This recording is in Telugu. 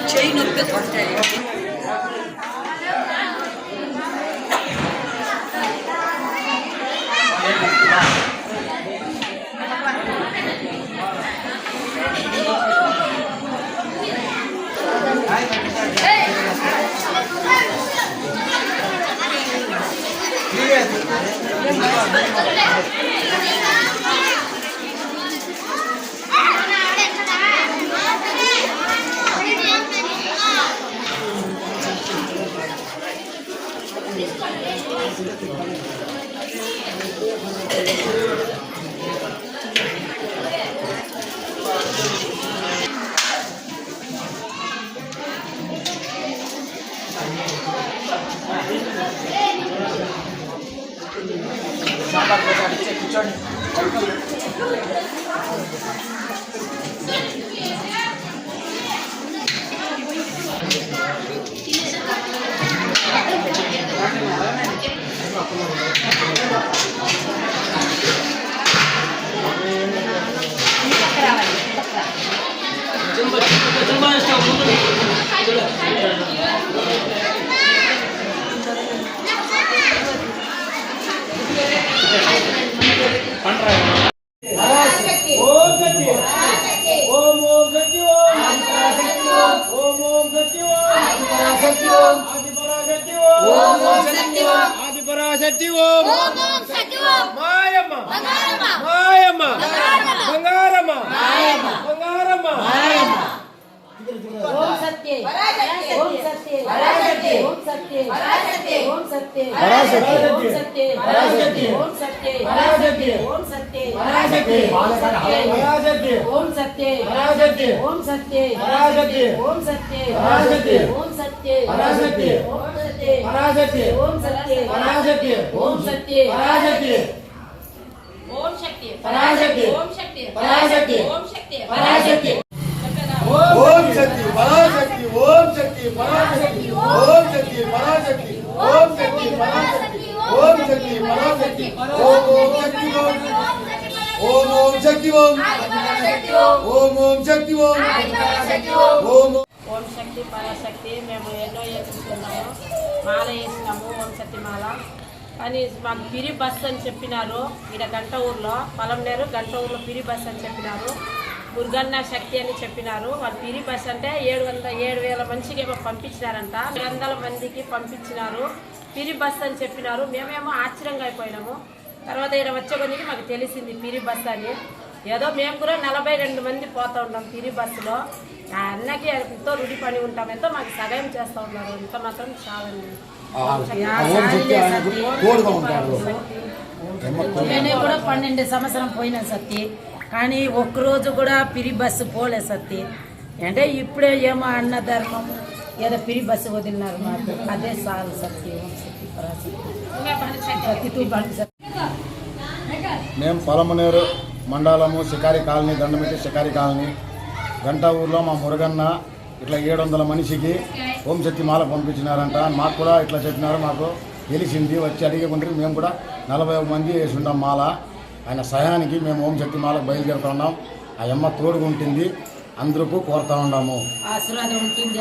Chain of the hotel. Adiparashakti ఓం మాయమ్మ మాయమ్మ బంగారమ్మ బంగారమ్మ ఓం సత్యే ఓం సత్యే పరాశక్తి ఓం సత్యే పరాశక్తి ఓం సత్యే పరాశక్తి ఓం సత్యే పరాశక్తి ఓం సత్యే పరాశక్తి ఓం సత్యే పరాశక్తి ఓం సత్యే పరాశక్తి ఓం సత్యే పరాశక్తి ఓం సత్యే పరాశక్తి ఓం సత్యే పరాశక్తి ఓం సత్యే పరాశక్తి ఓం సత్యే పరాశక్తి ఓం సత్యే పరాశక్తి ఓం శక్తి పరాశక్తి ఓం శక్తి పరాశక్తి ఓం శక్తి పరాశక్తి ఓం శక్తి పరాశక్తి ఓం శక్తి పరాశక్తి ఓం శక్తి పరాశక్తి ఓం శక్తి పరాశక్తి ఓం శక్తి పరాశక్తి ఓం ఓం శక్తి ఓం ఓం ఓం శక్తి ఓం ఓం ఓం శక్తి పరాశక్తి మేము ఎన్నో వేసుకున్నాము మాల వేసినాము ఓం శక్తి మాల కానీ మాకు పిరి బస్ అని చెప్పినారు ఇక్కడ గంట ఊర్లో పొలంనేరు గంట ఊర్లో పిరి బస్ అని చెప్పినారు మురుగన్న శక్తి అని చెప్పినారు వాళ్ళు పిరి బస్ అంటే 7,000 మందికి ఏమో పంపించినారంట 200 మందికి పంపించినారు పిరి బస్ అని చెప్పినారు మేమేమో ఆశ్చర్యంగా అయిపోయినాము తర్వాత ఇక్కడ వచ్చే కొద్దికి మాకు తెలిసింది పిరి బస్ అని ఏదో మేము కూడా 42 మంది పోతూ ఉంటాం పిరి బస్సులో అన్నకి ఎంతో రుడి పని ఉంటాం ఎంతో మాకు సహాయం చేస్తూ ఉన్నారు ఇంత మాత్రం చాలండి నేను కూడా 12 సంవత్సరం పోయినా సత్తి కానీ ఒక్కరోజు కూడా పిరి బస్సు పోలే సత్తి అంటే ఇప్పుడే ఏమో అన్న ధర్మం ఏదో పిరి బస్సు వదిలినారు మాకు అదే చాలు సత్తి మేము పొలమనేరు మండలము షికారి కాలనీ దండమిట్టి షికారి కాలనీ గంట ఊర్లో మా మురుగన్న ఇట్లా 700 మనిషికి ఓం శక్తి మాల పంపించినారంట మాకు కూడా ఇట్లా చెప్పినారు మాకు తెలిసింది వచ్చి అడిగేకుంటే మేము కూడా 40 మంది వేసి ఉంటాం మాల ఆయన సహాయానికి మేము ఓం శక్తి మాలకు బయలుదేరుతున్నాం ఆ అమ్మ తోడుగా ఉంటుంది అందరికీ కోరుతా ఉన్నాము ఆశీర్వాదం ఉంటుంది